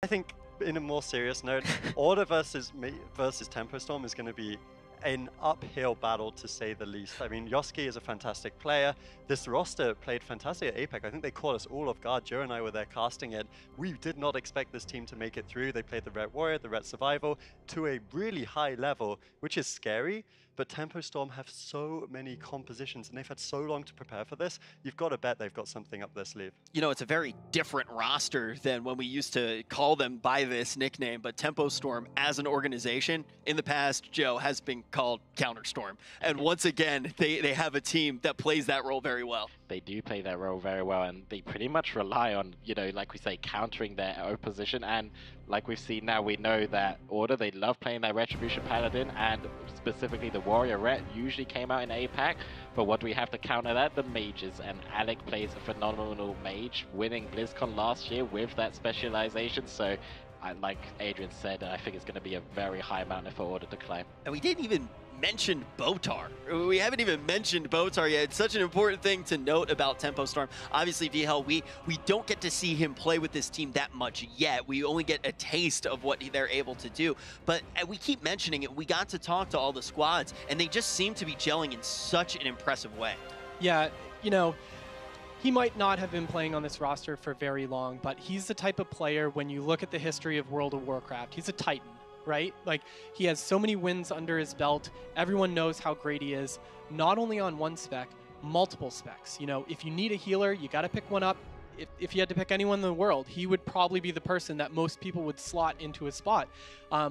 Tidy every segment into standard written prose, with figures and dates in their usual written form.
I think in a more serious note, Order versus Tempo Storm is going to be an uphill battle, to say the least. I mean, Yosuke is a fantastic player. This roster played fantastic at APEC. I think they caught us all off guard. Joe and I were there casting it. We did not expect this team to make it through. They played the Red Warrior, the Red Survival, to a really high level, which is scary. But Tempo Storm have so many compositions, and they've had so long to prepare for this. You've got to bet they've got something up their sleeve. You know, it's a very different roster than when we used to call them by this nickname, but Tempo Storm as an organization in the past, Joe, has been called Counterstorm. And once again, they have a team that plays that role very well. They do play that role very well, and they pretty much rely on, you know, like we say, countering their opposition. And like we've seen now, we know that Order, they love playing their Retribution Paladin, and specifically the Warrior Ret usually came out in APAC. But what do we have to counter that? The mages, and Alec plays a phenomenal mage, winning BlizzCon last year with that specialization. So like Adrian said, I think it's going to be a very high mountain for Order to climb. And we didn't even mention Botar. We haven't even mentioned Botar yet. It's such an important thing to note about Tempo Storm. Obviously, VHL, we don't get to see him play with this team that much yet. We only get a taste of what they're able to do. But we keep mentioning it. We got to talk to all the squads, and they just seem to be gelling in such an impressive way. Yeah, you know, he might not have been playing on this roster for very long, but he's the type of player, when you look at the history of World of Warcraft, he's a titan, right? Like, he has so many wins under his belt. Everyone knows how great he is, not only on one spec, multiple specs. You know, if you need a healer, you got to pick one up. If you had to pick anyone in the world, he would probably be the person that most people would slot into his spot.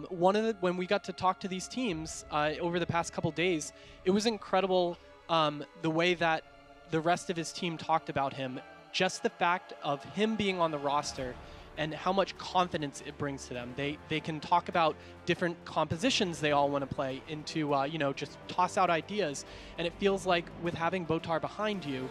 When we got to talk to these teams over the past couple days, it was incredible the way that the rest of his team talked about him. Just the fact of him being on the roster and how much confidence it brings to them. They can talk about different compositions they all want to play into, you know, just toss out ideas. And it feels like with having Botar behind you,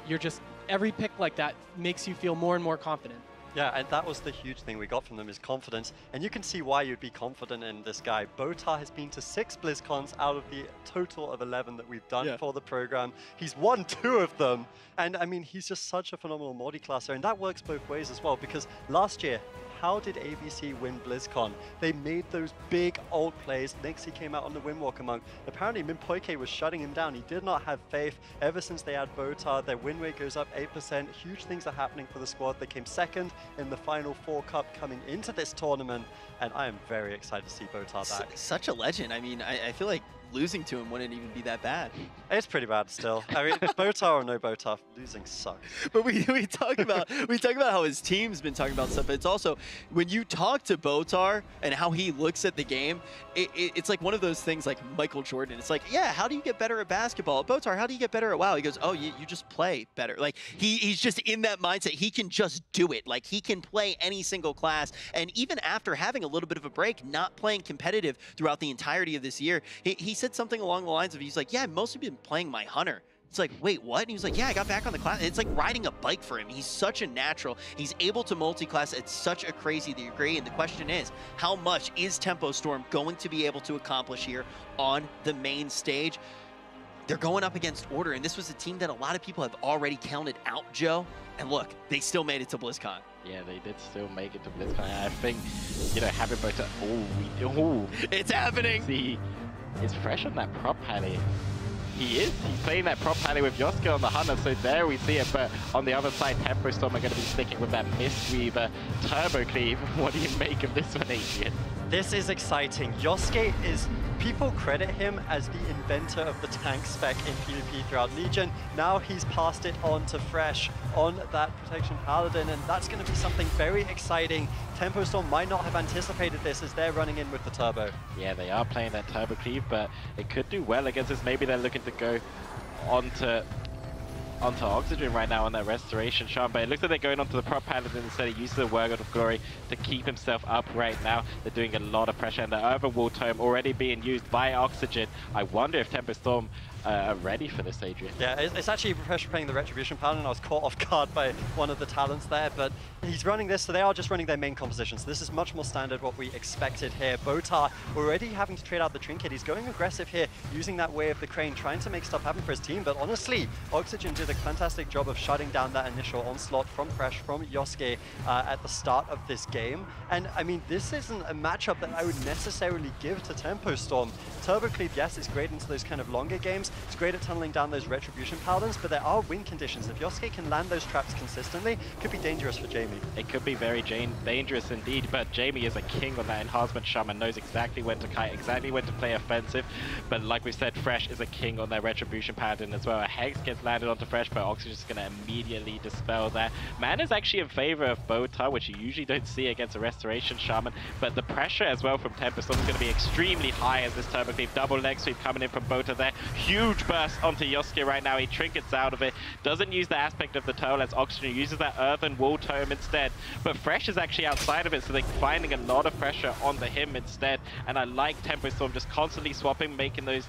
you're just, every pick like that makes you feel more and more confident. Yeah, and that was the huge thing we got from them, is confidence. And you can see why you'd be confident in this guy. Botar has been to 6 BlizzCons out of the total of 11 that we've done for the program. He's won 2 of them. And I mean, he's just such a phenomenal multi-classer. And that works both ways as well, because last year, how did AWC win BlizzCon? They made those big ult plays. Nixie came out on the Windwalker Monk. Apparently, Minpoike was shutting him down. He did not have faith. Ever since they had Botar, their win rate goes up 8%. Huge things are happening for the squad. They came second in the Final 4 Cup coming into this tournament, and I am very excited to see Botar back. Such a legend. I mean, I feel like losing to him wouldn't even be that bad. It's pretty bad still. I mean, Botar or no Botar, losing sucks. But we talk about how his team's been talking about stuff. But it's also, when you talk to Botar and how he looks at the game, it's like one of those things like Michael Jordan. It's like, yeah, how do you get better at basketball? Botar, how do you get better at WoW? He goes, oh, you just play better. Like, he's just in that mindset. He can just do it. Like, he can play any single class. And even after having a little bit of a break, not playing competitive throughout the entirety of this year, he said something along the lines of, he's like, yeah, I've mostly been playing my Hunter. It's like, wait, what? And he was like, yeah, I got back on the class. It's like riding a bike for him. He's such a natural. He's able to multi-class at such a crazy degree. And the question is, how much is Tempo Storm going to be able to accomplish here on the main stage? They're going up against Order, and this was a team that a lot of people have already counted out, Joe. And look, they still made it to BlizzCon. Yeah, they did still make it to BlizzCon. I think, you know, having Botar, it's happening. See, it's fresh on that prop pally. He's playing that prop pally with Yosuke on the Hunter, so there we see it. But on the other side, Tempo Storm are going to be sticking with that Mistweaver Turbo Cleave. What do you make of this one, Adrian? This is exciting. Yosuke is, people credit him as the inventor of the tank spec in PvP throughout Legion. Now he's passed it on to Fresh on that Protection Paladin, and that's going to be something very exciting. Tempo Storm might not have anticipated this as they're running in with the Turbo. Yeah, they are playing that Turbo Cleave, but it could do well against this. Maybe they're looking to go onto Oxygen right now on that Restoration Charm, but it looks like they're going onto the prop Paladin instead of using the Word of Glory to keep himself up right now. They're doing a lot of pressure, and the Overwall Tome already being used by Oxygen. I wonder if Tempo Storm are ready for this, Adrian. Yeah, it's actually Fresh playing the Retribution Paladin. I was caught off guard by one of the talents there, but he's running this, so they are just running their main composition. So this is much more standard what we expected here. Botar already having to trade out the Trinket. He's going aggressive here, using that way of the Crane, trying to make stuff happen for his team. But honestly, Oxygen did a fantastic job of shutting down that initial onslaught from Fresh, from Yosuke at the start of this game. And I mean, this isn't a matchup that I would necessarily give to Tempo Storm. Turbo Cleave, yes, it's great into those kind of longer games. It's great at tunneling down those Retribution Paladins, but there are win conditions. If Yosuke can land those traps consistently, it could be dangerous for Jamie. It could be very dangerous indeed, but Jamie is a king on that enhancement shaman, knows exactly when to kite, exactly when to play offensive. But like we said, Fresh is a king on their Retribution Paladin as well. A Hex gets landed onto Fresh, but Oxygen is going to immediately dispel that. Man is actually in favor of Botar, which you usually don't see against a Restoration Shaman, but the pressure as well from Tempest is going to be extremely high as this Turbo Cleave double leg sweep coming in from Botar there. Huge burst onto Yosuke right now. He trinkets out of it, doesn't use the aspect of the turtle as Oxygen uses that Earthen Wall Tome instead. But Fresh is actually outside of it, so they're finding a lot of pressure onto him instead. And I like Tempo Storm just constantly swapping, making those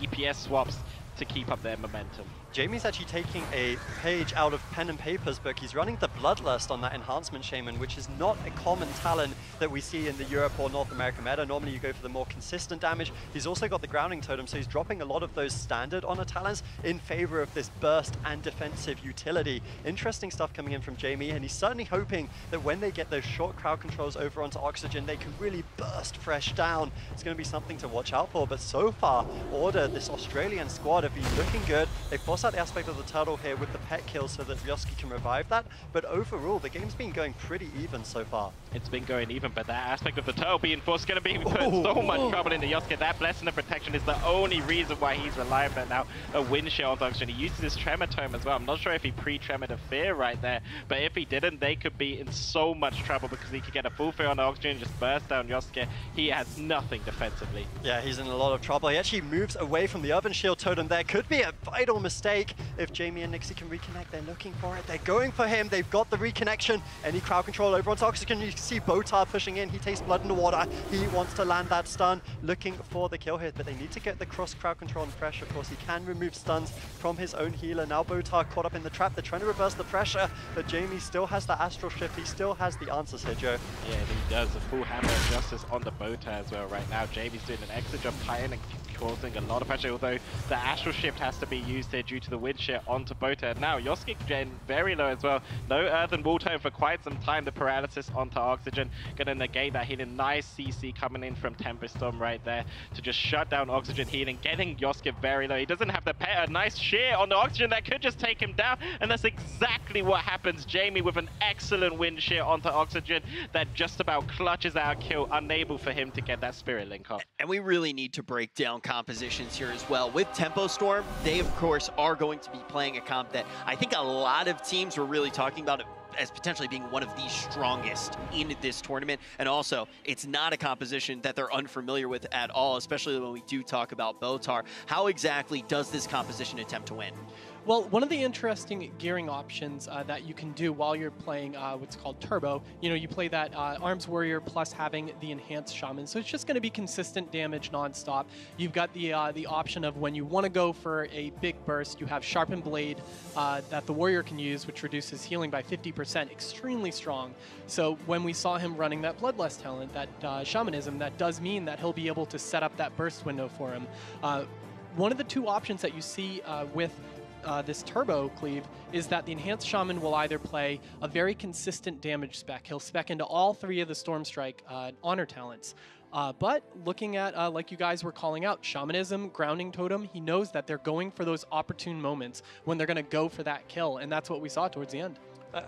DPS swaps to keep up their momentum. Jamie's actually taking a page out of Pen and Paper's book. He's running the Bloodlust on that Enhancement Shaman, which is not a common talent that we see in the Europe or North America meta. Normally you go for the more consistent damage. He's also got the Grounding Totem, so he's dropping a lot of those standard honor talents in favor of this burst and defensive utility. Interesting stuff coming in from Jamie, and he's certainly hoping that when they get those short crowd controls over onto Oxygen, they can really burst Fresh down. It's going to be something to watch out for, but so far, Order, this Australian squad, have been looking good. They force out the aspect of the turtle here with the pet kill so that Yosuke can revive that, but overall the game's been going pretty even so far. It's been going even, but that aspect of the turtle being forced is going to be putting so much trouble into Yosuke. That Blessing of Protection is the only reason why he's relying on now a wind shield on Oxygen. He uses his Tremor Tome as well. I'm not sure if he pre-tremored a Fear right there, but if he didn't, they could be in so much trouble because he could get a full Fear on Oxygen and just burst down Yosuke. He has nothing defensively. Yeah, he's in a lot of trouble. He actually moves away from the Urban Shield Totem there. Could be a vital mistake if Jamie and Nixie can reconnect. They're looking for it. They're going for him. They've got the reconnection. Any crowd control over onto Oxygen. You can see Botar pushing in. He tastes blood in the water. He wants to land that stun, looking for the kill here, but they need to get the cross crowd control on Fresh. Of course, he can remove stuns from his own healer. Now Botar caught up in the trap. They're trying to reverse the pressure, but Jamie still has the Astral Shift. He still has the answers here, Joe. Yeah, he does. A full Hammer of Justice on the Botar as well right now. Jamie's doing an extra job kiting and causing a lot of pressure, although the Astral Shift has to be used here due to the wind shear onto Botar. Now, Yosuke getting very low as well. No Earthen Wall Tome for quite some time. The paralysis onto Oxygen. Gonna negate that healing. Nice CC coming in from Tempest Storm right there to just shut down Oxygen healing, getting Yosuke very low. He doesn't have the pet. A nice shear on the Oxygen that could just take him down, and that's exactly what happens. Jamie with an excellent wind shear onto Oxygen that just about clutches out a kill, unable for him to get that Spirit Link off. And we really need to break down compositions here as well. With Tempo Storm, they of course are going to be playing a comp that I think a lot of teams were really talking about as potentially being one of the strongest in this tournament. And also, it's not a composition that they're unfamiliar with at all, especially when we do talk about Botar. How exactly does this composition attempt to win? Well, one of the interesting gearing options that you can do while you're playing what's called Turbo, you play that Arms Warrior plus having the Enhanced Shaman. So it's just going to be consistent damage nonstop. You've got the option of when you want to go for a big burst, you have Sharpened Blade that the Warrior can use, which reduces healing by 50%, extremely strong. So when we saw him running that Bloodlust talent, that Shamanism, that does mean that he'll be able to set up that burst window for him. One of the two options that you see with this Turbo Cleave is that the Enhanced Shaman will either play a very consistent damage spec. He'll spec into all three of the Stormstrike honor talents. But looking at, like you guys were calling out, Shamanism, Grounding Totem, he knows that they're going for those opportune moments when they're going to go for that kill, and that's what we saw towards the end.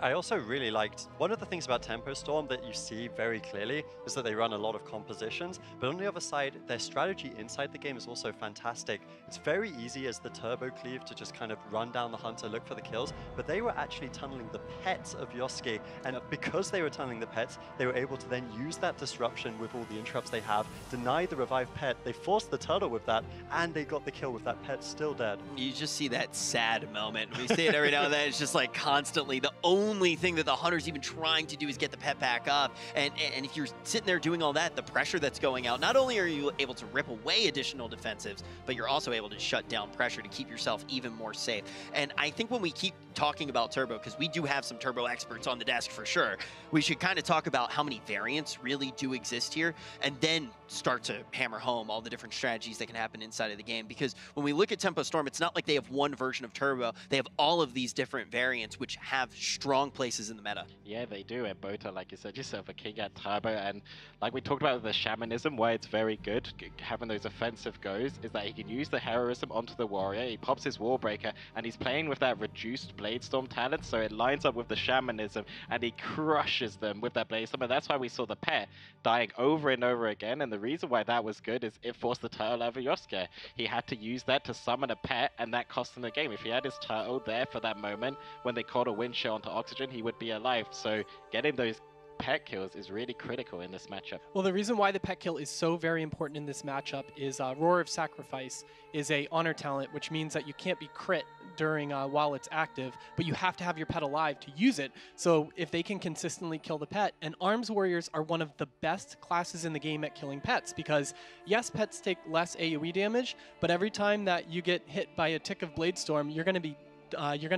I also really liked, one of the things about Tempo Storm that you see very clearly is that they run a lot of compositions, but on the other side, their strategy inside the game is also fantastic. It's very easy as the Turbo Cleave to just kind of run down the hunter, look for the kills, but they were actually tunneling the pets of Yosuke, and because they were tunneling the pets, they were able to then use that disruption with all the interrupts they have, deny the revived pet, they forced the turtle with that, and they got the kill with that pet still dead. You just see that sad moment. We see it every now and then. It's just like constantly the only only thing that the Hunter's even trying to do is get the pet back up. And if you're sitting there doing all that, the pressure that's going out, not only are you able to rip away additional defensives, but you're also able to shut down pressure to keep yourself even more safe. And I think when we keep talking about Turbo, because we do have some Turbo experts on the desk for sure, we should kind of talk about how many variants really do exist here, and then start to hammer home all the different strategies that can happen inside of the game. Because when we look at Tempo Storm, it's not like they have one version of Turbo. They have all of these different variants which have strong places in the meta. Yeah, they do. And Bota, like you said yourself, a king at Turbo. And like we talked about with the Shamanism, why it's very good, having those offensive goes, is that he can use the Heroism onto the Warrior. He pops his Wall Breaker, and he's playing with that reduced Blade Storm talent, so it lines up with the Shamanism, and he crushes them with that Blade Storm. And that's why we saw the pet dying over and over again. And the reason why that was good is it forced the turtle out of Yosuke. He had to use that to summon a pet, and that cost him the game. If he had his turtle there for that moment, when they called a wind chill onto Oxygen, he would be alive. So getting those pet kills is really critical in this matchup. Well, the reason why the pet kill is so very important in this matchup is Roar of Sacrifice is a honor talent, which means that you can't be crit during while it's active, but you have to have your pet alive to use it. So if they can consistently kill the pet, and Arms Warriors are one of the best classes in the game at killing pets, because yes, pets take less AoE damage, but every time that you get hit by a tick of Blade Storm, you're going to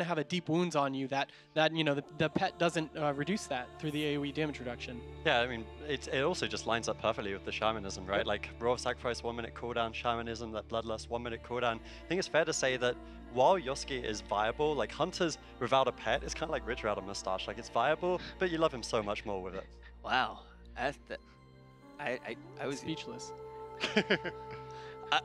have a deep wounds on you that you know the pet doesn't reduce that through the AoE damage reduction. Yeah, I mean it also just lines up perfectly with the Shamanism, right? Like Roar of Sacrifice 1 minute cooldown, Shamanism, that Bloodlust 1 minute cooldown. I think it's fair to say that while Yosuke is viable, like Hunters without a pet is kind of like Rich without a mustache. Like it's viable, but you love him so much more with it. Wow, I was Speechless.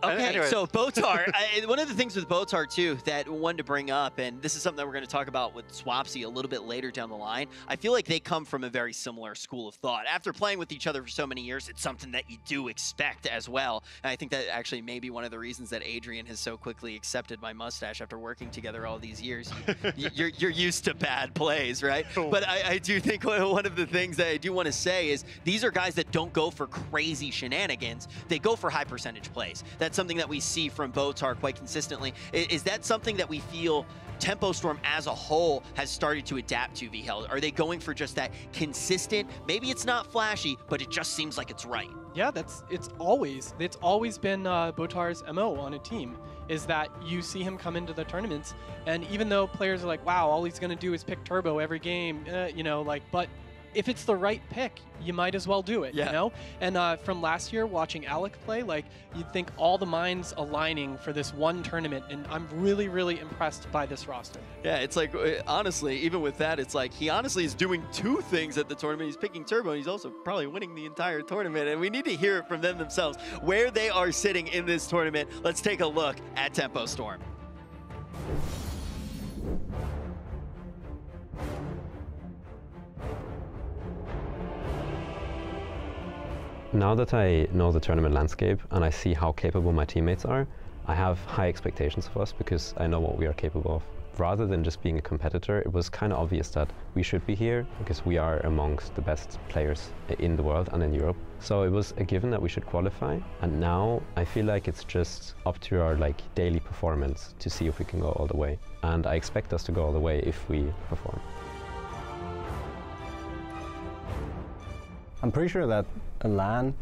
Okay, anyway. So Botar, one of the things with Botar too that I wanted to bring up, and this is something that we're going to talk about with Swapsy a little bit later down the line, I feel like they come from a very similar school of thought. After playing with each other for so many years, it's something that you do expect as well. And I think that actually may be one of the reasons that Adrian has so quickly accepted my mustache after working together all these years. You're used to bad plays, right? But I do think one of the things that I do want to say is these are guys that don't go for crazy shenanigans. They go for high percentage plays. That's something that we see from Botar quite consistently. Is that something that we feel Tempo Storm as a whole has started to adapt to, VHEL? Are they going for just that consistent, maybe it's not flashy, but it just seems like it's right? Yeah, it's always been Botar's MO on a team, is that you see him come into the tournaments, and even though players are like, wow, all he's going to do is pick Turbo every game, you know, like, but if it's the right pick, you might as well do it, you know? And from last year, watching Alec play, like, you'd think all the minds aligning for this one tournament, and I'm really, really impressed by this roster. Yeah, it's like, honestly, even with that, it's like, he honestly is doing two things at the tournament. He's picking Turbo, and he's also probably winning the entire tournament, and we need to hear it from them themselves, where they are sitting in this tournament. Let's take a look at Tempo Storm. Now that I know the tournament landscape and I see how capable my teammates are, I have high expectations of us because I know what we are capable of. Rather than just being a competitor, it was kind of obvious that we should be here because we are amongst the best players in the world and in Europe. So it was a given that we should qualify, and now I feel like it's just up to our daily performance to see if we can go all the way. And I expect us to go all the way if we perform. I'm pretty sure that a LAN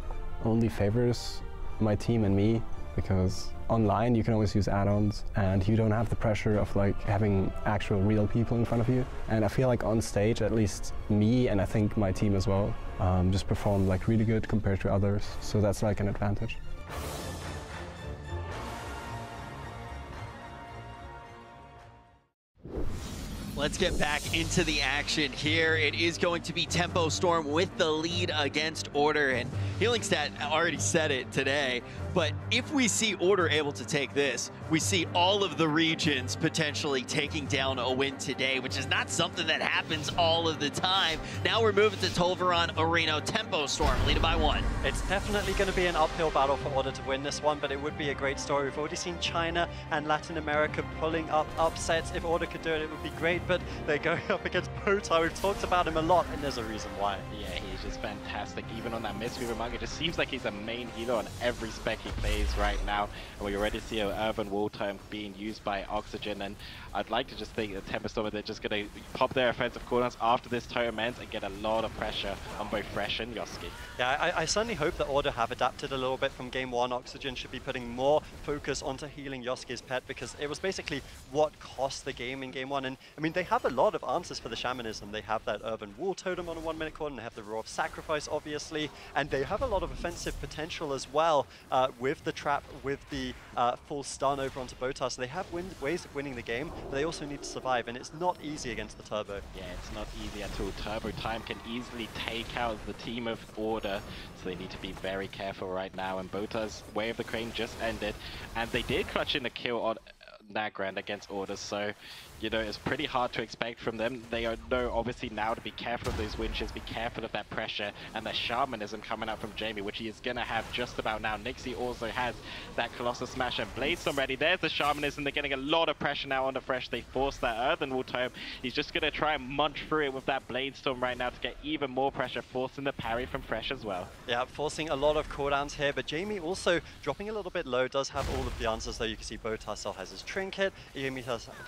only favors my team and me, because online you can always use add-ons and you don't have the pressure of having actual real people in front of you. And I feel like on stage, at least me and I think my team as well, just perform really good compared to others. So that's an advantage. Let's get back into the action here. It is going to be Tempo Storm with the lead against Order, and Healingstat already said it today, but if we see Order able to take this, we see all of the regions potentially taking down a win today, which is not something that happens all of the time. Now we're moving to Tolvaron Arena. Tempo Storm leading by 1. It's definitely going to be an uphill battle for Order to win this one, but it would be a great story. We've already seen China and Latin America pulling up upsets. If Order could do it, it would be great, but they're going up against Botar. We've talked about him a lot, and there's a reason why. Yeah, he's just fantastic. Even on that Mystery Remark, it just seems like he's a main healer on every spec he plays right now. And we already see an Urban Wall Time being used by Oxygen. And I'd like to just think that Tempo Stormer, they're just going to pop their offensive cooldowns after this totem ends and get a lot of pressure on both Fresh and Yosuke. Yeah, I certainly hope that Order have adapted a little bit from game one. Oxygen should be putting more focus onto healing Yosuke's pet, because it was basically what cost the game in game one. And I mean, they have a lot of answers for the Shamanism. They have that Urban Wall Totem on a 1 minute cooldown, they have the Roar of Sacrifice, obviously, and they have a lot of offensive potential as well with the trap, with the full stun over onto Botar. So they have ways of winning the game, but they also need to survive, and it's not easy against the Turbo. Yeah, it's not easy at all. Turbo Time can easily take out the team of Order, so they need to be very careful right now. And Botar's Way of the Crane just ended, and they did clutch in a kill on Nagrand against Order, so you know, it's pretty hard to expect from them. They know obviously now to be careful of those winches, be careful of that pressure and the Shamanism coming out from Jamie, which he is going to have just about now. Nixie also has that Colossus Smash and Bladestorm ready. There's the Shamanism. They're getting a lot of pressure now on the Fresh. They force that Earthen Wall Tome. He's just going to try and munch through it with that Bladestorm right now to get even more pressure, forcing the parry from Fresh as well. Yeah, forcing a lot of cooldowns here, but Jamie also dropping a little bit low, does have all of the answers though. You can see Botar still has his Trinket, Jamie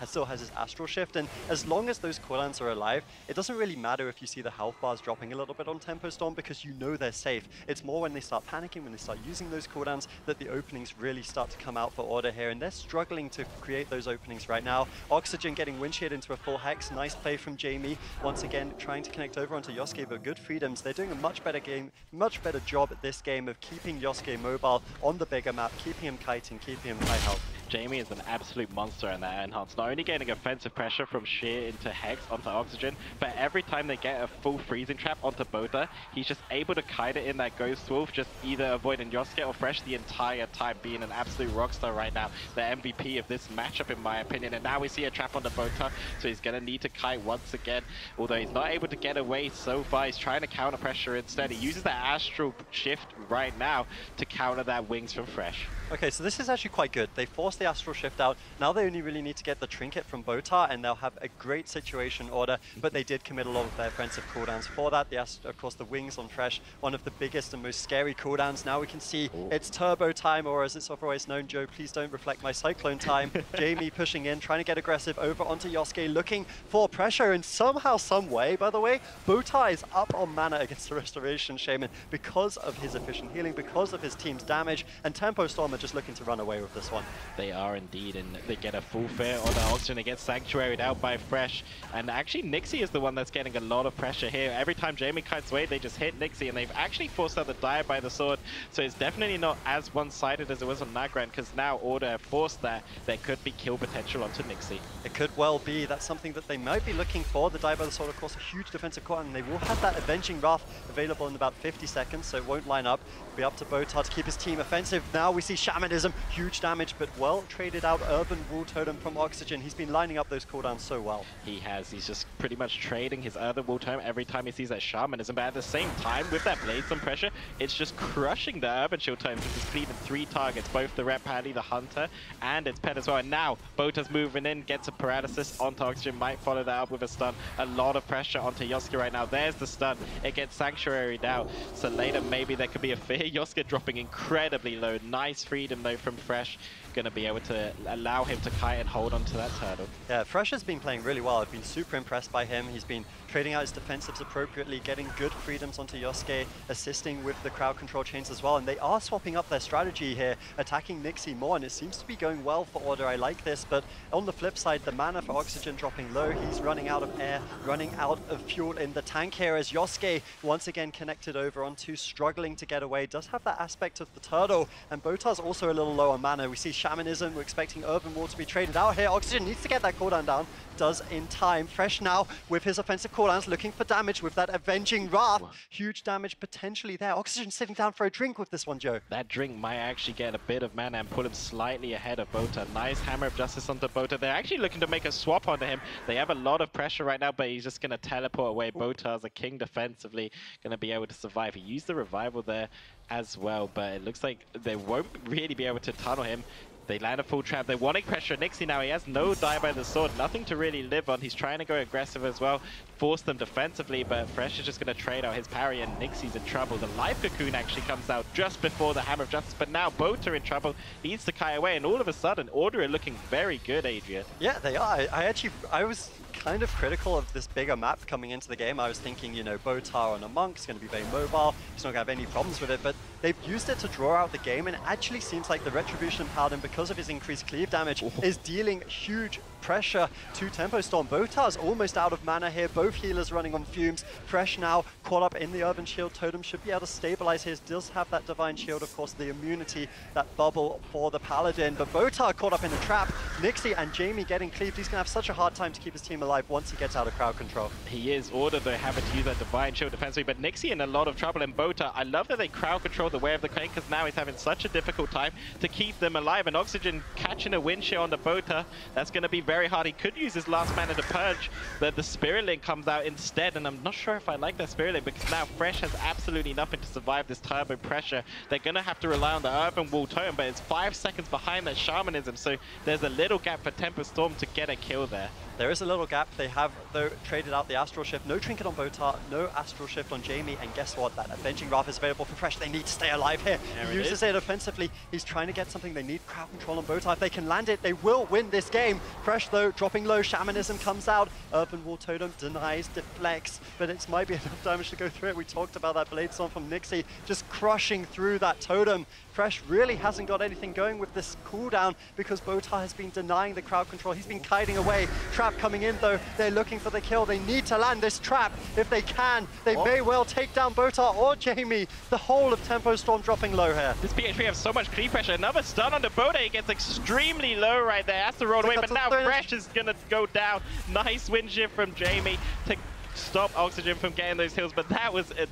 still has his Astral Shift, and as long as those cooldowns are alive, it doesn't really matter if you see the health bars dropping a little bit on Tempo Storm, because you know they're safe. It's more when they start panicking, when they start using those cooldowns, that the openings really start to come out for Order here, and they're struggling to create those openings right now. Oxygen getting wind sheared into a full hex. Nice play from Jamie. Once again, trying to connect over onto Yosuke, but good freedoms. They're doing a much better job at this game of keeping Yosuke mobile on the bigger map, keeping him kiting, keeping him high health. Jamie is an absolute monster in that enhance, not only getting offensive pressure from Sheer into Hex onto Oxygen, but every time they get a full freezing trap onto Botar, he's just able to kite it in that Ghost Wolf, just either avoiding Yosuke or Fresh the entire time, being an absolute rockstar right now. The MVP of this matchup in my opinion, and now we see a trap onto Botar, so he's going to need to kite once again, although he's not able to get away so far. He's trying to counter pressure instead. He uses that Astral Shift right now to counter that Wings from Fresh. Okay, so this is actually quite good. They forced the Astral Shift out. Now they only really need to get the Trinket from Botar, and they'll have a great situation Order, but they did commit a lot of their offensive cooldowns for that. Of course, the Wings on Fresh, one of the biggest and most scary cooldowns. Now we can see it's Turbo Time, or as it's otherwise known, Joe, please don't reflect my Cyclone Time. Jamie pushing in, trying to get aggressive over onto Yosuke, looking for pressure, and somehow, some way, by the way, Botar is up on mana against the Restoration Shaman because of his efficient healing, because of his team's damage, and Tempo Storm are just looking to run away with this one. They are indeed, and they get a full fair on the Oxygen. They get sanctuaried out by Fresh, and actually Nixie is the one that's getting a lot of pressure here. Every time Jamie kites away, they just hit Nixie, and they've actually forced out the Dire by the sword, so it's definitely not as one-sided as it was on Nagrand, because now Order have forced that. There could be kill potential onto Nixie. It could well be. That's something that they might be looking for. The Dire by the sword, of course, a huge defensive core, and they will have that Avenging Wrath available in about 50 seconds, so it won't line up. It'll be up to Botar to keep his team offensive. Now we see Shamanism, huge damage, but well traded out Urban Wall Totem from Oxygen. He's been lining up those cooldowns so well. He has. He's just pretty much trading his Urban Wall Totem every time he sees that Shamanism, but at the same time, with that Bladestorm pressure, it's just crushing the Urban Shield Totem, which is cleaving 3 targets, both the Red Paddy, the Hunter, and its pet as well. And now, Botar's moving in, gets a paralysis onto Oxygen, might follow that up with a stun. A lot of pressure onto Yosuke right now. There's the stun. It gets sanctuaried out, so later maybe there could be a fear. Yosuke dropping incredibly low. Nice freedom though from Fresh. Going to be able to allow him to kite and hold on to that turtle. Yeah, Fresh has been playing really well. I've been super impressed by him. He's been trading out his defensives appropriately, getting good freedoms onto Yosuke, assisting with the crowd control chains as well. And they are swapping up their strategy here, attacking Nixie more, and it seems to be going well for Order. I like this, but on the flip side, the mana for Oxygen dropping low. He's running out of air, running out of fuel in the tank here as Yosuke once again connected over onto, struggling to get away. Does have that aspect of the turtle, and Botar's also a little low on mana. We see Shamanism. We're expecting Urban Wall to be traded out here. Oxygen needs to get that cooldown down. Does in time. Fresh now with his offensive cooldowns, looking for damage with that Avenging Wrath. Huge damage potentially there. Oxygen sitting down for a drink with this one, Joe. That drink might actually get a bit of mana and put him slightly ahead of Botar. Nice Hammer of Justice onto Botar. They're actually looking to make a swap onto him. They have a lot of pressure right now, but he's just going to teleport away. Botar's a king defensively, going to be able to survive. He used the revival there as well, but it looks like they won't really be able to tunnel him. They land a full trap. They're wanting pressure. Nixie now, he has no die by the sword. Nothing to really live on. He's trying to go aggressive as well. Force them defensively, but Fresh is just going to trade out his parry, and Nixie's in trouble. The Life Cocoon actually comes out just before the Hammer of Justice, but now both are in trouble. Needs to Kai away, and all of a sudden, Order are looking very good, Adrian. Yeah, they are. I was kind of critical of this bigger map coming into the game. I was thinking, you know, Botar on a Monk is going to be very mobile. He's not going to have any problems with it, but they've used it to draw out the game, and it actually seems like the Retribution Paladin, because of his increased cleave damage, is dealing huge pressure to Tempo Storm. Botar's almost out of mana here, both healers running on fumes. Fresh now caught up in the Urban Shield Totem, should be able to stabilize his, does have that Divine Shield, of course, the immunity, that bubble for the Paladin, but Botar caught up in the trap. Nixie and Jamie getting cleaved. He's going to have such a hard time to keep his team alive once he gets out of crowd control. He is. Order, though, having to use that Divine Shield defensively, but Nixie in a lot of trouble, and Botar, I love that they crowd control the way of the Crane, because now he's having such a difficult time to keep them alive, and Oxygen catching a wind shear on the Botar, that's going to be very hard. He could use his last mana to purge, but the Spirit Link comes out instead, and I'm not sure if I like that Spirit Link, because now Fresh has absolutely nothing to survive this turbo pressure. They're going to have to rely on the Urban Wall Totem, but it's 5 seconds behind that Shamanism, so there's a little gap for Tempo Storm to get a kill there. There is a little gap. They have, though, traded out the Astral Shift. No Trinket on Botar, no Astral Shift on Jamie, and guess what? That Avenging Wrath is available for Fresh. They need to stay alive here. He uses it offensively. He's trying to get something. They need crowd control on Botar. If they can land it, they will win this game. Fresh, though, dropping low. Shamanism comes out. Urban Wall Totem denies, deflects, but it might be enough damage to go through it. We talked about that Blade Storm from Nixie, just crushing through that Totem. Fresh really hasn't got anything going with this cooldown because Botar has been denying the crowd control. He's been kiting away. Trap coming in, though. They're looking for the kill. They need to land this trap if they can. They may well take down Botar or Jamie. The whole of Tempo Storm dropping low here. This PHP has so much cleave pressure. Another stun on the Botar. He gets extremely low right there. Has to roll away, but now Fresh is going to go down. Nice wind shift from Jamie to stop Oxygen from getting those kills, but that was a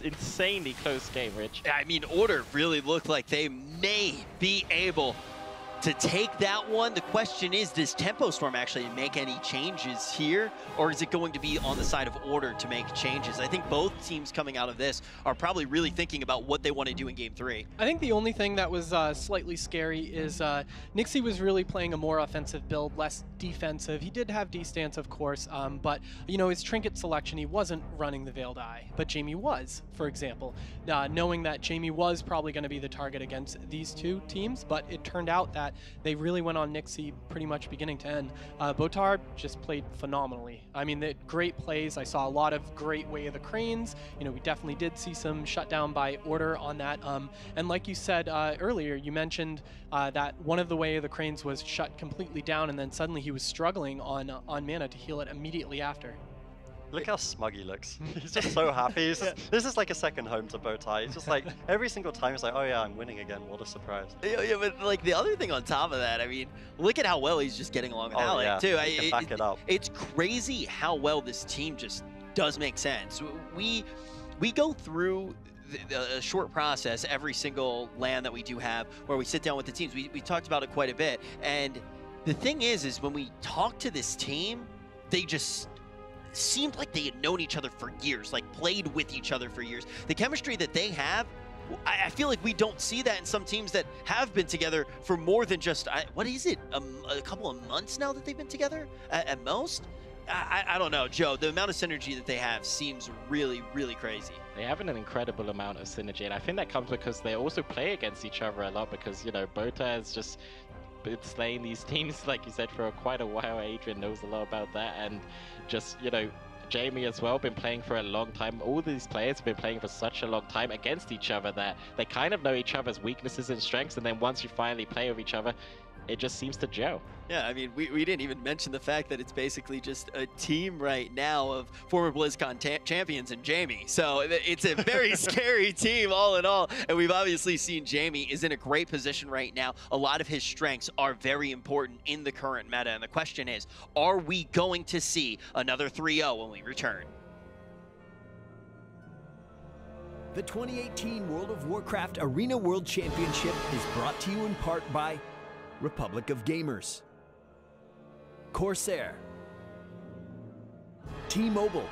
insanely close game, Rich. I mean, Order really looked like they may be able to take that one. The question is, does Tempo Storm actually make any changes here, or is it going to be on the side of Order to make changes? I think both teams coming out of this are probably really thinking about what they want to do in Game 3. I think the only thing that was slightly scary is Nixie was really playing a more offensive build, less defensive. He did have D-stance, of course, but you know, his trinket selection, he wasn't running the Veiled Eye, but Jamie was, for example. Knowing that Jamie was probably going to be the target against these two teams, but it turned out that they really went on Nixie pretty much beginning to end. Botar just played phenomenally. I mean, great plays. I saw a lot of great Way of the Cranes. You know, we definitely did see some shutdown by Order on that. And like you said earlier, you mentioned that one of the Way of the Cranes was shut completely down, and then suddenly he was struggling on mana to heal it immediately after. Look how smug he looks. He's just so happy. This is like a second home to Botar. He's just like, every single time he's like, oh yeah, I'm winning again. What a surprise. Yeah, but like the other thing on top of that, I mean, look at how well he's just getting along with Alec too. He can back it up. It's crazy how well this team just does make sense. We go through a short process every single LAN that we do have where we sit down with the teams. We talked about it quite a bit. And the thing is when we talk to this team, they just seemed like they had known each other for years, like played with each other for years. The chemistry that they have, I feel like we don't see that in some teams that have been together for more than just, what is it, a couple of months now that they've been together at most? I don't know, Joe. The amount of synergy that they have seems really, really crazy. They have an incredible amount of synergy, and I think that comes because they also play against each other a lot because, you know, Botar has just been slaying these teams, like you said, for quite a while. Adrian knows a lot about that, and just, you know, Jamie as well, been playing for a long time. All these players have been playing for such a long time against each other that they kind of know each other's weaknesses and strengths, and then once you finally play with each other, it just seems to gel. Yeah, I mean, we didn't even mention the fact that it's basically just a team right now of former BlizzCon champions and Jamie. So it's a very scary team all in all. And we've obviously seen Jamie is in a great position right now. A lot of his strengths are very important in the current meta. And the question is, are we going to see another 3-0 when we return? The 2018 World of Warcraft Arena World Championship is brought to you in part by Republic of Gamers, Corsair, T-Mobile,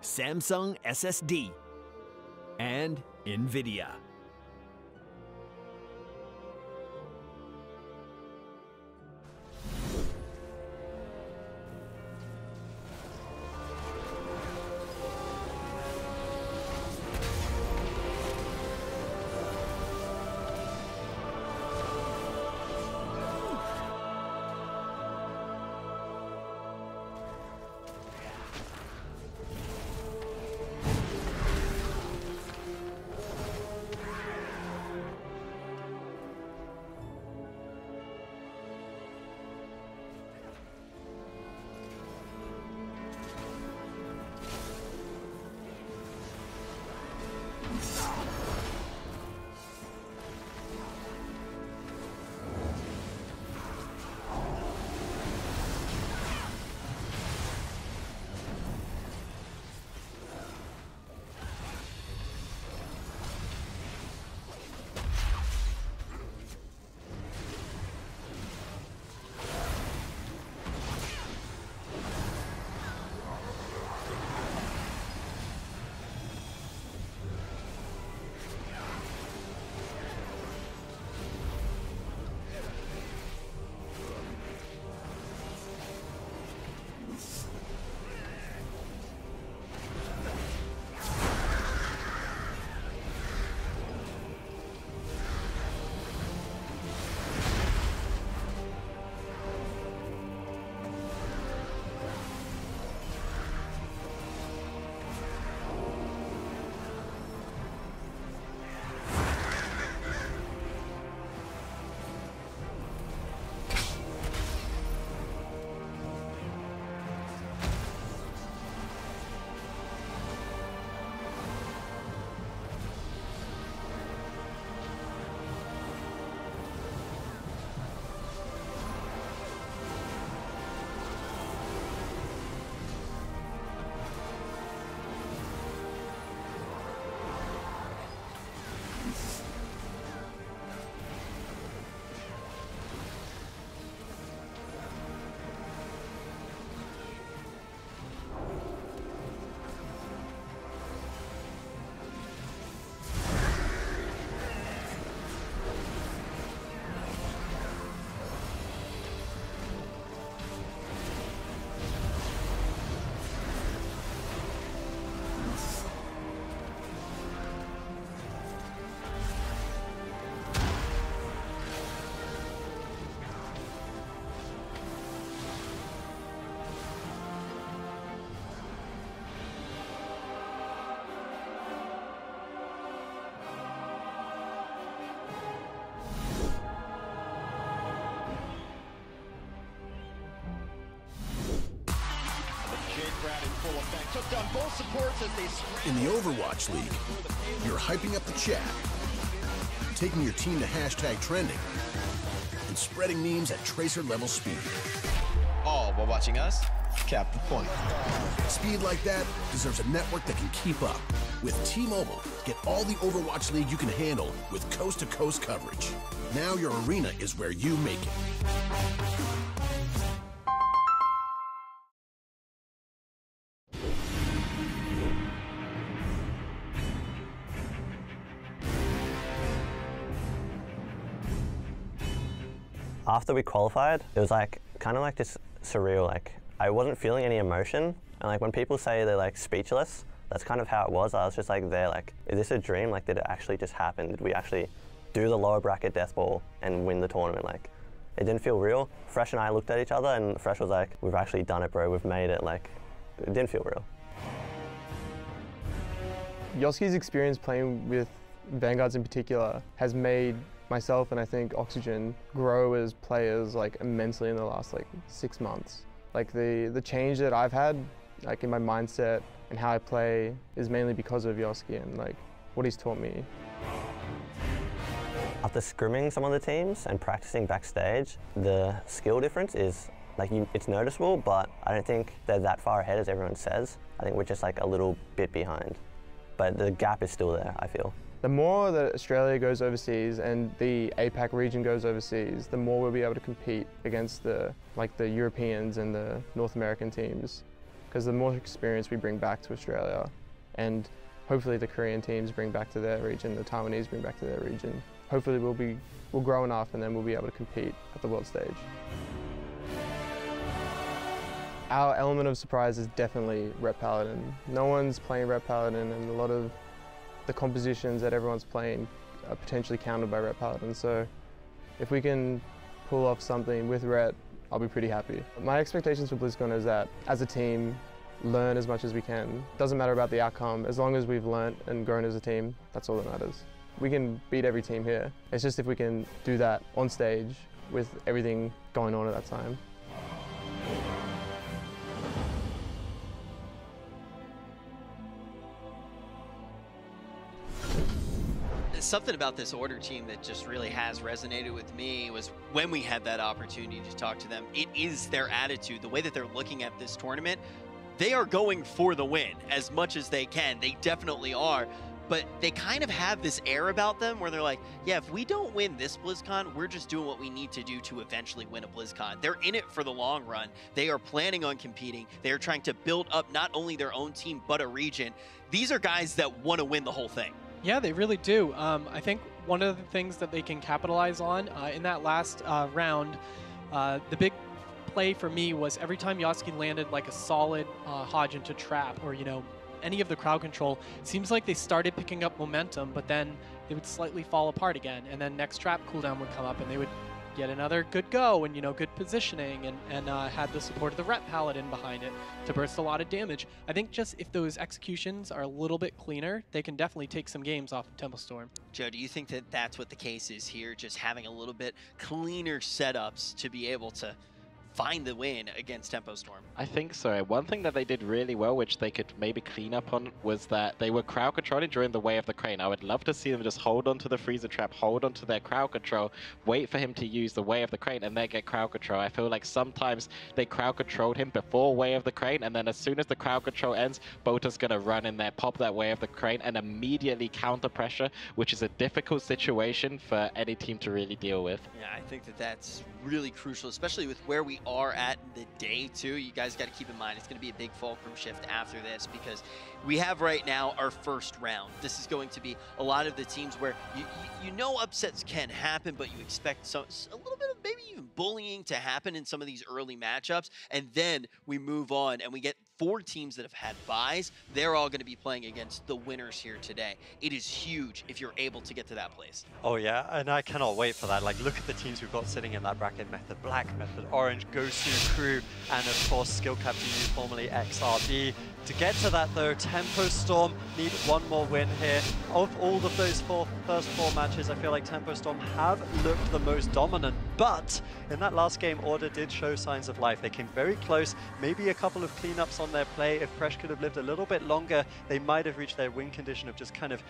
Samsung SSD, and NVIDIA. took down both supports as they... In the Overwatch League, you're hyping up the chat, taking your team to hashtag trending, and spreading memes at tracer level speed. All while watching us cap the point. Speed like that deserves a network that can keep up. With T-Mobile, get all the Overwatch League you can handle with coast-to-coast coverage. Now your arena is where you make it. After we qualified, it was like kind of like this surreal, like I wasn't feeling any emotion, and like when people say they're like speechless, that's kind of how it was. I was just like there, like, is this a dream? Like, did it actually just happen? Did we actually do the lower bracket death ball and win the tournament? Like, it didn't feel real. Fresh and I looked at each other, and Fresh was like, we've actually done it, bro. We've made it. Like, it didn't feel real. Yoski's experience playing with Vanguards in particular has made myself and I think Oxygen grow as players like immensely in the last like 6 months. Like the change that I've had like in my mindset and how I play is mainly because of Yoski and like what he's taught me. After scrimming some of the teams and practicing backstage, the skill difference is like it's noticeable, but I don't think they're that far ahead as everyone says. I think we're just like a little bit behind, but the gap is still there, I feel. The more that Australia goes overseas and the APAC region goes overseas, the more we'll be able to compete against the Europeans and the North American teams, because the more experience we bring back to Australia, and hopefully the Korean teams bring back to their region, the Taiwanese bring back to their region. Hopefully we'll grow enough, and then we'll be able to compete at the world stage. Our element of surprise is definitely Rep Paladin. No one's playing Rep Paladin, and a lot of the compositions that everyone's playing are potentially countered by Rep Paladin. So if we can pull off something with Rep, I'll be pretty happy. My expectations for BlizzCon is that as a team, learn as much as we can. Doesn't matter about the outcome, as long as we've learnt and grown as a team, that's all that matters. We can beat every team here. It's just if we can do that on stage with everything going on at that time. Something about this Order team that just really has resonated with me was when we had that opportunity to talk to them. It is their attitude, the way that they're looking at this tournament. They are going for the win as much as they can. They definitely are. But they kind of have this air about them where they're like, yeah, if we don't win this BlizzCon, we're just doing what we need to do to eventually win a BlizzCon. They're in it for the long run. They are planning on competing. They are trying to build up not only their own team, but a region. These are guys that want to win the whole thing. Yeah, they really do. I think one of the things that they can capitalize on in that last round, the big play for me was every time Yoski landed like a solid Hodge into trap or, you know, any of the crowd control, seems like they started picking up momentum, but then they would slightly fall apart again. And then next trap cooldown would come up and they would get another good go and, you know, good positioning and had the support of the Rep Paladin behind it to burst a lot of damage. I think just if those executions are a little bit cleaner, they can definitely take some games off of Tempo Storm. Joe, do you think that that's what the case is here, just having a little bit cleaner setups to be able to find the win against Tempo Storm? I think so. One thing that they did really well, which they could maybe clean up on, was that they were crowd controlling during the Way of the Crane. I would love to see them just hold on to the freezer trap, hold on to their crowd control, wait for him to use the Way of the Crane, and then get crowd control. I feel like sometimes they crowd controlled him before Way of the Crane, and then as soon as the crowd control ends, Bota's going to run in there, pop that Way of the Crane, and immediately counter pressure, which is a difficult situation for any team to really deal with. Yeah, I think that that's really crucial, especially with where we are at the day too. You guys got to keep in mind it's going to be a big fulcrum shift after this, because we have right now our first round. This is going to be a lot of the teams where you know upsets can happen, but you expect a little bit of maybe even bullying to happen in some of these early matchups, and then we move on and we get 4 teams that have had buys. They're all going to be playing against the winners here today. It is huge if you're able to get to that place. Oh yeah, and I cannot wait for that. Like, look at the teams we've got sitting in that bracket: Method Black, Method Orange, Gosu, Crew, and of course Skill Capture U, formerly XRB. To get to that though, Tempo Storm need one more win here. Of all of those first 4 matches, I feel like Tempo Storm have looked the most dominant. but in that last game, Order did show signs of life. They came very close, maybe a couple of cleanups on their play. If Fresh could have lived a little bit longer, they might have reached their win condition of just kind of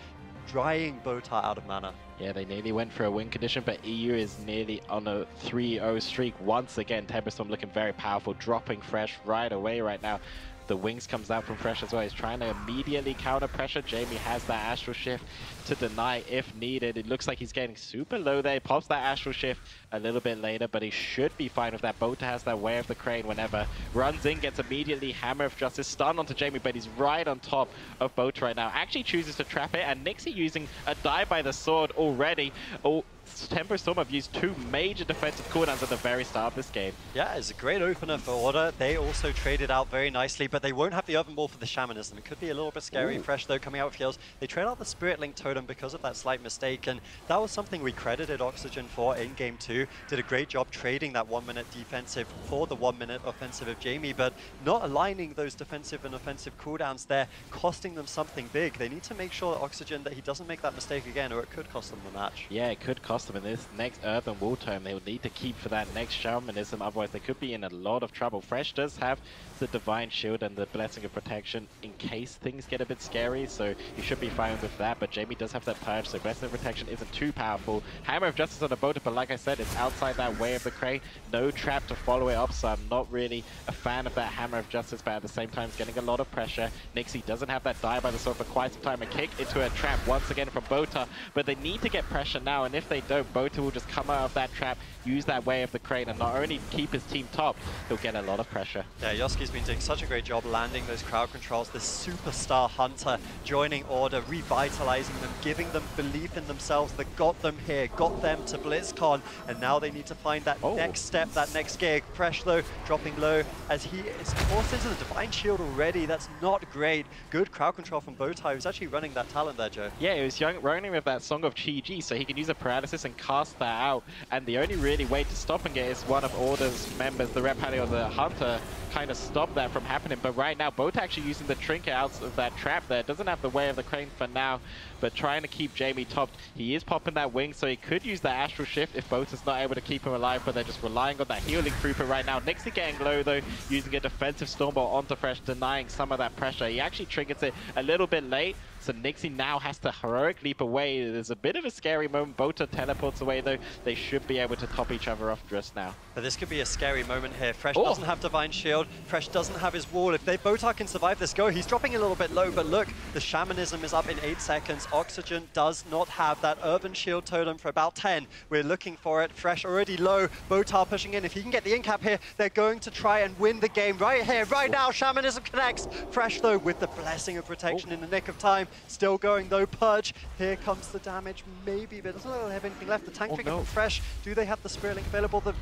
drying Botar out of mana. Yeah, they nearly went for a win condition, but EU is nearly on a 3-0 streak once again. Temperstorm looking very powerful, dropping Fresh right away right now. The wings comes out from Fresh as well. He's trying to immediately counter pressure. Jamie has that Astral Shift to deny if needed. It looks like he's getting super low there. He pops that Astral Shift a little bit later, but he should be fine with that. Botar has that Way of the Crane whenever. Runs in, gets immediately Hammer of Justice, stun onto Jamie, but he's right on top of Botar right now. Actually chooses to trap it, and Nixie using a Die by the Sword already. Oh, Temperstorm have used 2 major defensive cooldowns at the very start of this game. Yeah, it's a great opener for Order. They also traded out very nicely, but they won't have the Earthen Ball for the Shamanism. It could be a little bit scary. Ooh. Fresh, though, coming out with heals. They trade out the Spirit Link Totem because of that slight mistake, and that was something we credited Oxygen for in Game 2. Did a great job trading that 1-minute defensive for the 1-minute offensive of Jamie, but not aligning those defensive and offensive cooldowns there, costing them something big. They need to make sure that Oxygen, that he doesn't make that mistake again, or it could cost them the match. Yeah, it could cost them in this next Earthen Wall Tome. They will need to keep for that next Shamanism, otherwise they could be in a lot of trouble. Fresh does have the Divine Shield and the Blessing of Protection in case things get a bit scary, so you should be fine with that, but Jamie does have that Purge, so Blessing of Protection isn't too powerful. Hammer of Justice on the Botar, but like I said, it's outside that Way of the Crane. No trap to follow it up, so I'm not really a fan of that Hammer of Justice, but at the same time, it's getting a lot of pressure. Nixie doesn't have that Die by the Sword for quite some time. A kick into a trap once again from Botar, but they need to get pressure now, and if they don't, Botar will just come out of that trap, use that Way of the Crane, and not only keep his team top, he'll get a lot of pressure. Yeah, Yoski's been doing such a great job landing those crowd controls. This superstar hunter joining Order, revitalizing them, giving them belief in themselves that got them here, got them to BlizzCon, and now they need to find that next step, that next gig. Fresh, though, dropping low as he is forced into the Divine Shield already. That's not great. Good crowd control from Botar, who's actually running that talent there, Joe. Yeah, he was running with that Song of Chi-Ji, so he can use a paralysis and cast that out, and the only really way to stopping it is one of Order's members, the Red Pally or the Hunter, kind of stop that from happening. But right now, Botar actually using the Trinket out of that trap there. Doesn't have the Way of the Crane for now, but trying to keep Jamie topped. He is popping that wing, so he could use that Astral Shift if Botar's not able to keep him alive, but they're just relying on that healing Trooper right now. Nixie getting low, though, using a defensive Stormbolt onto Fresh, denying some of that pressure. He actually triggers it a little bit late, so Nixie now has to heroic leap away. There's a bit of a scary moment. Botar teleports away, though. They should be able to top each other off just now. But this could be a scary moment here. Fresh doesn't have Divine Shield. Fresh doesn't have his wall. If Botar can survive this go, he's dropping a little bit low, but look, the Shamanism is up in 8 seconds. Oxygen does not have that Urban Shield Totem for about 10. We're looking for it. Fresh already low. Botar pushing in. If he can get the incap here, they're going to try and win the game right here, right now. Shamanism connects. Fresh, though, with the Blessing of Protection in the nick of time. Still going, though. Purge. Here comes the damage, maybe, but it doesn't look like they have anything left. The tank trigger from Fresh. Do they have the Spirit Link available? The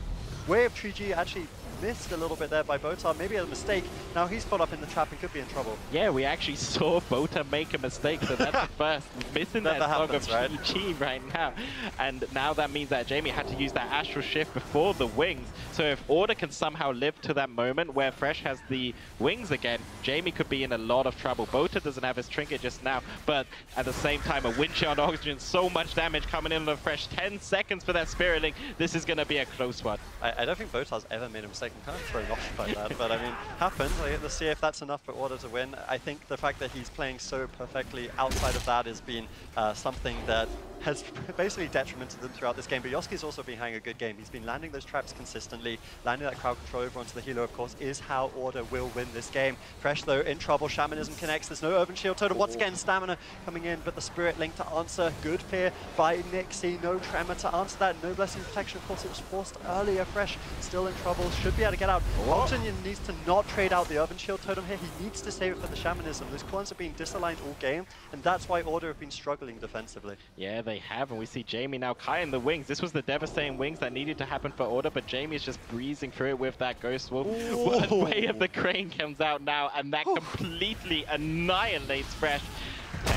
Way of Chi-Ji actually missed a little bit there by Botar, maybe a mistake. Now he's caught up in the trap and could be in trouble. Yeah, we actually saw Botar make a mistake, so that's the first. Missing that Song of Chi-Chi right now. And now that means that Jamie had to use that Astral Shift before the wings. So if Order can somehow live to that moment where Fresh has the wings again, Jamie could be in a lot of trouble. Botar doesn't have his Trinket just now, but at the same time, a Wind Chill on Oxygen, so much damage coming in on Fresh. 10 seconds for that Spirit Link. This is going to be a close one. I don't think Botar's ever made a mistake. I'm kind of thrown off by that, but I mean, happens. Let's see if that's enough for Order to win. I think the fact that he's playing so perfectly outside of that has been something that has basically detrimented them throughout this game, but Yoski's also been having a good game. He's been landing those traps consistently, landing that crowd control over onto the healer, of course, is how Order will win this game. Fresh, though, in trouble. Shamanism connects. There's no Urban Shield Totem. Once again, Stamina coming in, but the Spirit Link to answer. Good fear by Nixie. No Tremor to answer that. No Blessing of Protection. Of course, it was forced earlier. Fresh still in trouble. Should be able to get out. Oxygen needs to not trade out the Urban Shield Totem here. He needs to save it for the Shamanism. Those clones are being disaligned all game, and that's why Order have been struggling defensively. Yeah, they have, and we see Jamie now kiting the wings. This was the devastating wings that needed to happen for Order, but Jamie is just breezing through it with that Ghost Wolf. One Way of the Crane comes out now, and that completely annihilates Fresh.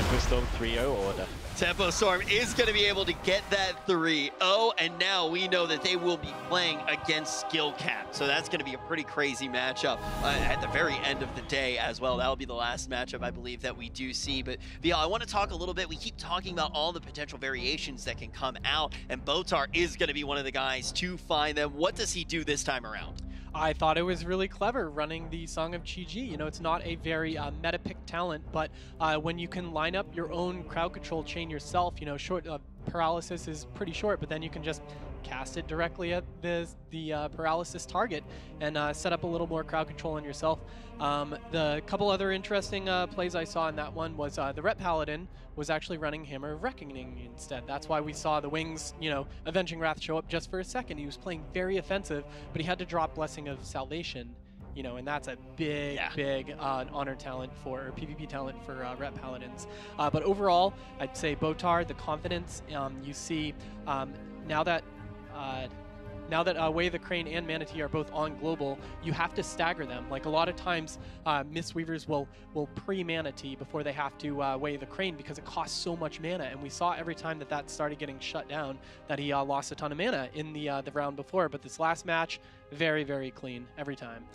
Tempo Storm 3-0 order. Tempo Storm is going to be able to get that 3-0, and now we know that they will be playing against Skill Cap. So that's going to be a pretty crazy matchup at the very end of the day as well. That will be the last matchup, I believe, that we do see. But Vial, I want to talk a little bit. We keep talking about all the potential variations that can come out, and Botar is going to be one of the guys to find them. What does he do this time around? I thought it was really clever running the Song of Chi-Ji. You know, it's not a very meta-pick talent, but when you can line up your own crowd control chain yourself, you know, short paralysis is pretty short, but then you can just cast it directly at the paralysis target and set up a little more crowd control on yourself. The couple other interesting plays I saw in that one was the Ret Paladin was actually running Hammer of Reckoning instead. That's why we saw the Wings, you know, Avenging Wrath show up just for a second. He was playing very offensive, but he had to drop Blessing of Salvation, you know, and that's a big, big honor talent for, or PvP talent for Ret Paladins. But overall, I'd say Botar, the confidence you see now that Way of the Crane and Manatee are both on global, you have to stagger them. Like a lot of times, Mistweavers will pre-Manatee before they have to Way of the Crane because it costs so much mana. And we saw every time that started getting shut down that he lost a ton of mana in the round before. But this last match, very, very clean every time.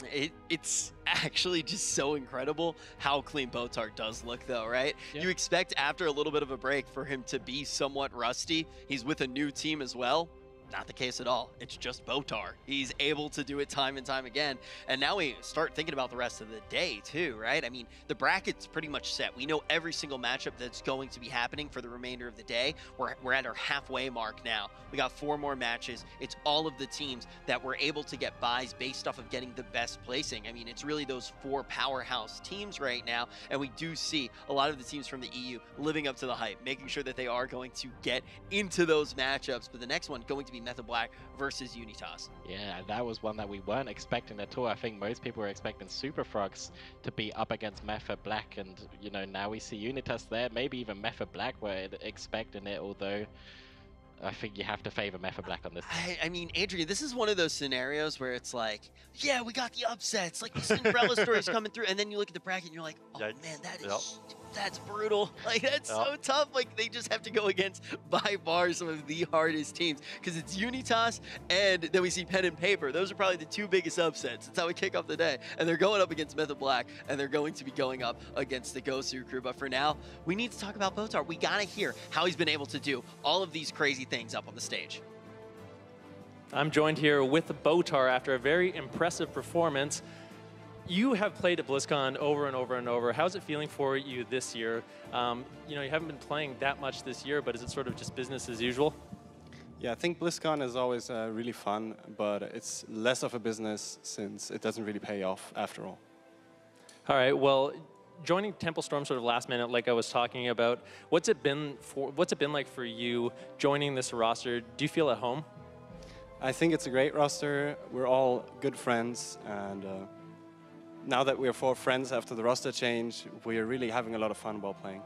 It's actually just so incredible how clean Botar does look, though, right? Yep. You expect after a little bit of a break for him to be somewhat rusty. He's with a new team as well. Not the case at all. It's just Botar. He's able to do it time and time again. And now we start thinking about the rest of the day too, right? I mean, the bracket's pretty much set. We know every single matchup that's going to be happening for the remainder of the day. We're at our halfway mark now. We got 4 more matches. It's all of the teams that were able to get buys based off of getting the best placing. I mean, it's really those 4 powerhouse teams right now. And we do see a lot of the teams from the EU living up to the hype, making sure that they are going to get into those matchups. But the next one going to be Method Black versus Unitas. Yeah, that was one that we weren't expecting at all. I think most people were expecting Super Frogs to be up against Method Black, and you know, now we see Unitas there. Maybe even Method Black were expecting it, although I think you have to favor Method Black on this. I mean, Adrian, this is one of those scenarios where it's like, yeah, we got the upsets, like the Cinderella stories coming through, and then you look at the bracket and you're like, oh man, that's brutal. Like, that's so tough. Like, they just have to go against, by far, some of the hardest teams. Because it's Unitas, and then we see Pen and Paper. Those are probably the 2 biggest upsets. That's how we kick off the day. And they're going up against Method Black, and they're going to be going up against the Gosu crew. But for now, we need to talk about Botar. We got to hear how he's been able to do all of these crazy things up on the stage. I'm joined here with Botar after a very impressive performance. You have played at BlizzCon over and over and over. How's it feeling for you this year? You know, you haven't been playing that much this year, but is it sort of just business as usual? Yeah, I think BlizzCon is always really fun, but it's less of a business since it doesn't really pay off after all. All right, well, joining Tempo Storm sort of last minute, like I was talking about, what's it been like for you joining this roster? Do you feel at home? I think it's a great roster. We're all good friends, and now that we're 4 friends after the roster change, we're really having a lot of fun while playing.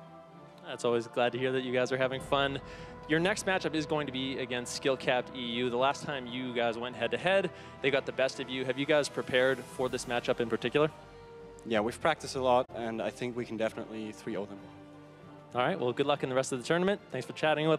That's always glad to hear that you guys are having fun. Your next matchup is going to be against Skill-Capped EU. The last time you guys went head-to-head, they got the best of you. Have you guys prepared for this matchup in particular? Yeah, we've practiced a lot, and I think we can definitely 3-0 them. All right, well, good luck in the rest of the tournament. Thanks for chatting with